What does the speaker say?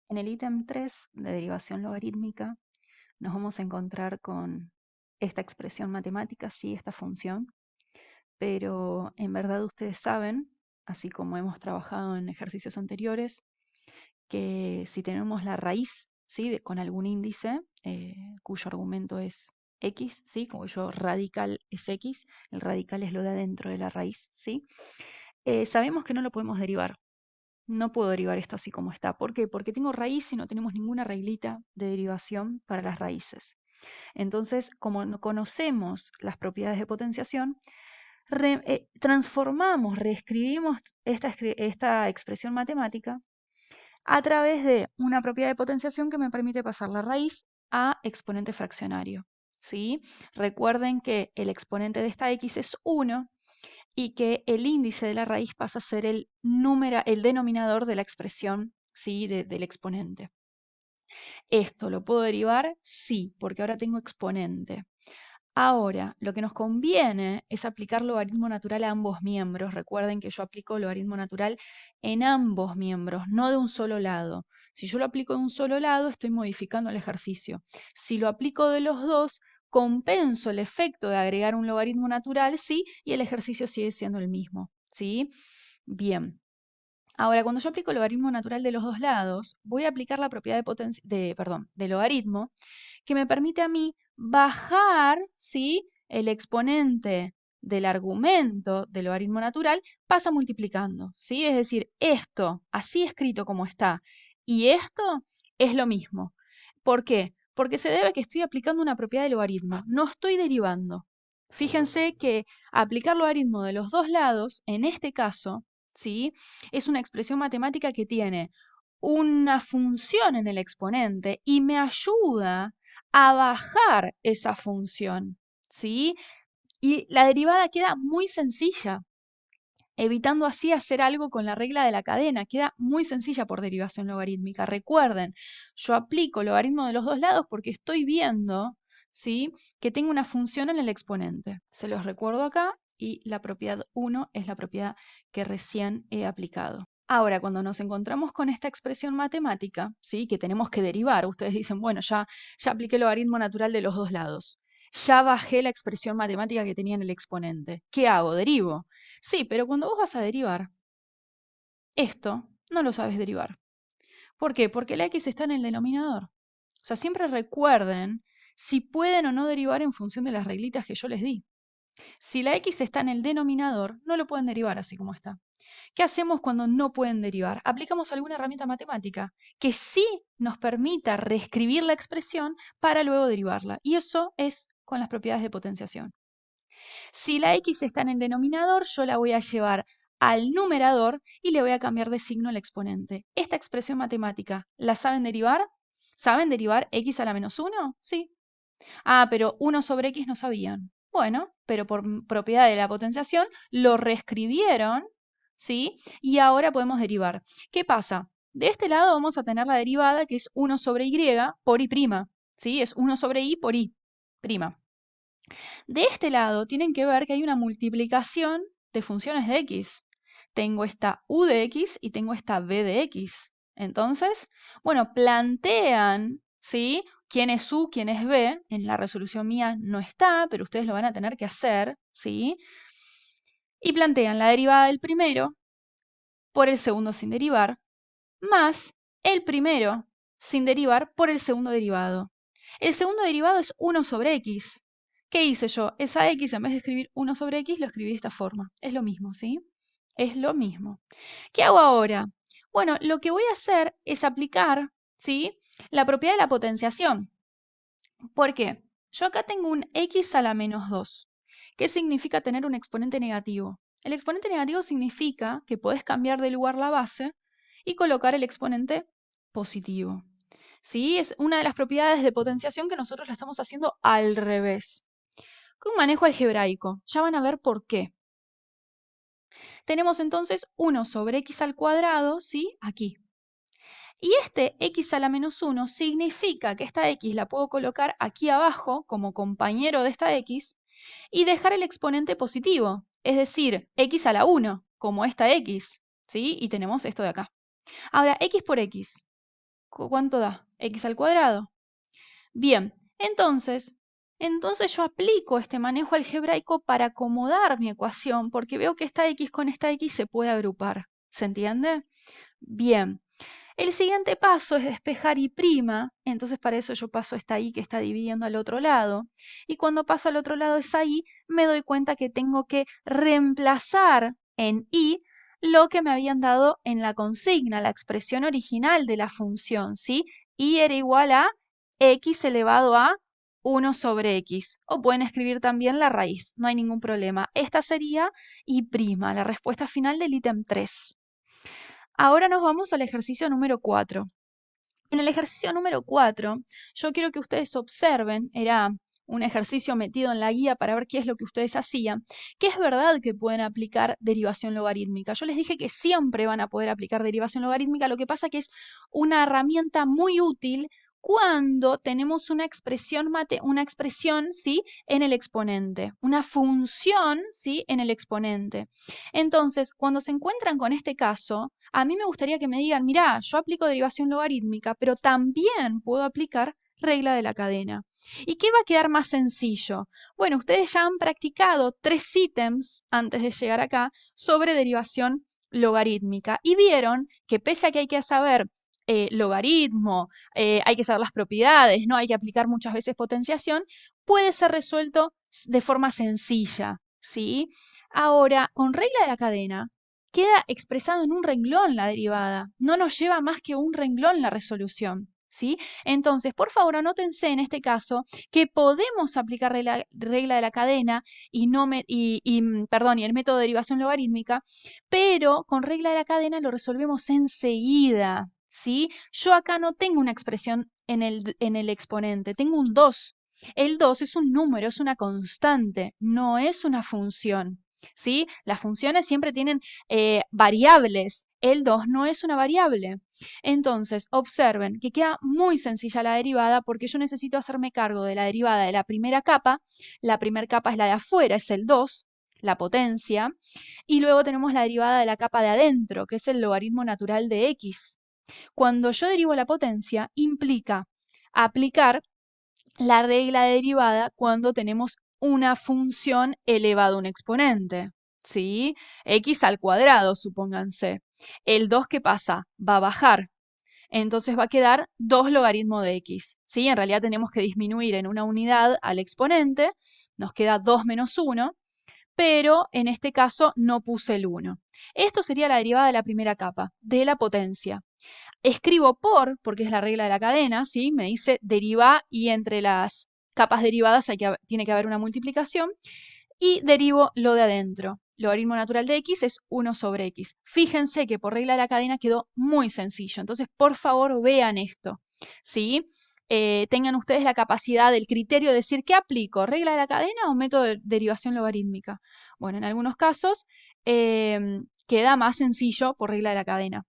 En el ítem 3 de derivación logarítmica nos vamos a encontrar con esta expresión matemática, sí, esta función, pero en verdad ustedes saben, así como hemos trabajado en ejercicios anteriores, que si tenemos la raíz, ¿sí? Con algún índice cuyo argumento es x, ¿sí? Cuyo radical es x, el radical es lo de adentro de la raíz, ¿sí? Sabemos que no lo podemos derivar. No puedo derivar esto así como está. ¿Por qué? Porque tengo raíz y no tenemos ninguna reglita de derivación para las raíces. Entonces, como no conocemos las propiedades de potenciación, transformamos, reescribimos esta expresión matemática a través de una propiedad de potenciación que me permite pasar la raíz a exponente fraccionario. ¿Sí? Recuerden que el exponente de esta x es 1 y que el índice de la raíz pasa a ser el denominador de la expresión, ¿sí? Del exponente. ¿Esto lo puedo derivar? Sí, porque ahora tengo exponente. Ahora, lo que nos conviene es aplicar logaritmo natural a ambos miembros. Recuerden que yo aplico logaritmo natural en ambos miembros, no de un solo lado. Si yo lo aplico de un solo lado, estoy modificando el ejercicio. Si lo aplico de los dos, compenso el efecto de agregar un logaritmo natural, ¿sí? Y el ejercicio sigue siendo el mismo, ¿sí? Bien. Ahora, cuando yo aplico el logaritmo natural de los dos lados, voy a aplicar la propiedad de logaritmo, que me permite a mí bajar, ¿sí? El exponente del argumento del logaritmo natural pasa multiplicando, ¿sí? Es decir, esto, así escrito como está, y esto es lo mismo. ¿Por qué? Porque se debe a que estoy aplicando una propiedad de logaritmo, no estoy derivando. Fíjense que aplicar logaritmo de los dos lados, en este caso, ¿sí? Es una expresión matemática que tiene una función en el exponente y me ayuda a bajar esa función, ¿sí? Y la derivada queda muy sencilla, evitando así hacer algo con la regla de la cadena. Queda muy sencilla por derivación logarítmica. Recuerden, yo aplico logaritmo de los dos lados porque estoy viendo, ¿sí? Que tengo una función en el exponente. Se los recuerdo acá y la propiedad 1 es la propiedad que recién he aplicado. Ahora, cuando nos encontramos con esta expresión matemática, ¿sí? Que tenemos que derivar, ustedes dicen, bueno, ya apliqué el logaritmo natural de los dos lados. Ya bajé la expresión matemática que tenía en el exponente. ¿Qué hago? Derivo. Sí, pero cuando vos vas a derivar, esto no lo sabes derivar. ¿Por qué? Porque la x está en el denominador. O sea, siempre recuerden si pueden o no derivar en función de las reglitas que yo les di. Si la x está en el denominador, no lo pueden derivar así como está. ¿Qué hacemos cuando no pueden derivar? Aplicamos alguna herramienta matemática que sí nos permita reescribir la expresión para luego derivarla. Y eso es con las propiedades de potenciación. Si la x está en el denominador, yo la voy a llevar al numerador y le voy a cambiar de signo al exponente. ¿Esta expresión matemática la saben derivar? ¿Saben derivar x a la menos 1? Sí. Ah, pero 1 sobre x no sabían. Bueno, pero por propiedad de la potenciación lo reescribieron, ¿sí? Y ahora podemos derivar. ¿Qué pasa? De este lado vamos a tener la derivada que es 1 sobre y por y', ¿sí? Es 1 sobre y por y'. De este lado tienen que ver que hay una multiplicación de funciones de x. Tengo esta u de x y tengo esta b de x. Entonces, bueno, plantean, ¿sí? ¿Quién es u, quién es b? En la resolución mía no está, pero ustedes lo van a tener que hacer, ¿sí? Y plantean la derivada del primero por el segundo sin derivar, más el primero sin derivar por el segundo derivado. El segundo derivado es 1 sobre x. ¿Qué hice yo? Esa x, en vez de escribir 1 sobre x, lo escribí de esta forma. Es lo mismo, ¿sí? Es lo mismo. ¿Qué hago ahora? Bueno, lo que voy a hacer es aplicar, ¿sí? La propiedad de la potenciación. ¿Por qué? Yo acá tengo un x a la menos 2. ¿Qué significa tener un exponente negativo? El exponente negativo significa que podés cambiar de lugar la base y colocar el exponente positivo. ¿Sí? Es una de las propiedades de potenciación que nosotros la estamos haciendo al revés. Con un manejo algebraico. Ya van a ver por qué. Tenemos entonces 1 sobre x al cuadrado, ¿sí? Aquí. Y este x a la menos 1 significa que esta x la puedo colocar aquí abajo como compañero de esta x y dejar el exponente positivo, es decir, x a la 1, como esta x, ¿sí? Y tenemos esto de acá. Ahora, x por x. ¿Cuánto da? X al cuadrado. Bien, entonces yo aplico este manejo algebraico para acomodar mi ecuación, porque veo que esta X con esta X se puede agrupar. ¿Se entiende? Bien. El siguiente paso es despejar y prima, entonces para eso yo paso esta i que está dividiendo al otro lado, y cuando paso al otro lado esa i, me doy cuenta que tengo que reemplazar en i lo que me habían dado en la consigna, la expresión original de la función, ¿sí? I era igual a x elevado a 1 sobre x, o pueden escribir también la raíz, no hay ningún problema. Esta sería i', la respuesta final del ítem 3. Ahora nos vamos al ejercicio número 4. En el ejercicio número 4, yo quiero que ustedes observen, era un ejercicio metido en la guía para ver qué es lo que ustedes hacían, que es verdad que pueden aplicar derivación logarítmica. Yo les dije que siempre van a poder aplicar derivación logarítmica, lo que pasa que es una herramienta muy útil cuando tenemos una expresión, ¿sí? En el exponente, una función, ¿sí? En el exponente. Entonces, cuando se encuentran con este caso, a mí me gustaría que me digan, mirá, yo aplico derivación logarítmica, pero también puedo aplicar regla de la cadena. ¿Y qué va a quedar más sencillo? Bueno, ustedes ya han practicado 3 ítems antes de llegar acá sobre derivación logarítmica y vieron que pese a que hay que saber logaritmo, hay que saber las propiedades, no hay que aplicar muchas veces potenciación, puede ser resuelto de forma sencilla, ¿sí? Ahora, con regla de la cadena, queda expresado en un renglón la derivada. No nos lleva más que un renglón la resolución, ¿sí? Entonces, por favor, anótense en este caso que podemos aplicar regla de la cadena y el método de derivación logarítmica, pero con regla de la cadena lo resolvemos enseguida, ¿sí? Yo acá no tengo una expresión en el exponente, tengo un 2. El 2 es un número, es una constante, no es una función. ¿Sí? Las funciones siempre tienen variables. El 2 no es una variable. Entonces, observen que queda muy sencilla la derivada porque yo necesito hacerme cargo de la derivada de la primera capa. La primera capa es la de afuera, es el 2, la potencia. Y luego tenemos la derivada de la capa de adentro, que es el logaritmo natural de x. Cuando yo derivo la potencia, implica aplicar la regla de derivada cuando tenemos una función elevado a un exponente, ¿sí? X al cuadrado, supónganse. El 2, ¿qué pasa? Va a bajar. Entonces va a quedar 2 logaritmo de x, ¿sí? En realidad tenemos que disminuir en una unidad al exponente, nos queda 2 menos 1, pero en este caso no puse el 1. Esto sería la derivada de la primera capa, de la potencia. Escribo porque es la regla de la cadena, ¿sí? Me dice deriva y entre las capas derivadas tiene que haber una multiplicación. Y derivo lo de adentro. Logaritmo natural de x es 1 sobre x. Fíjense que por regla de la cadena quedó muy sencillo. Entonces, por favor, vean esto, ¿sí? Tengan ustedes la capacidad del criterio de decir, ¿qué aplico? ¿Regla de la cadena o método de derivación logarítmica? Bueno, en algunos casos queda más sencillo por regla de la cadena.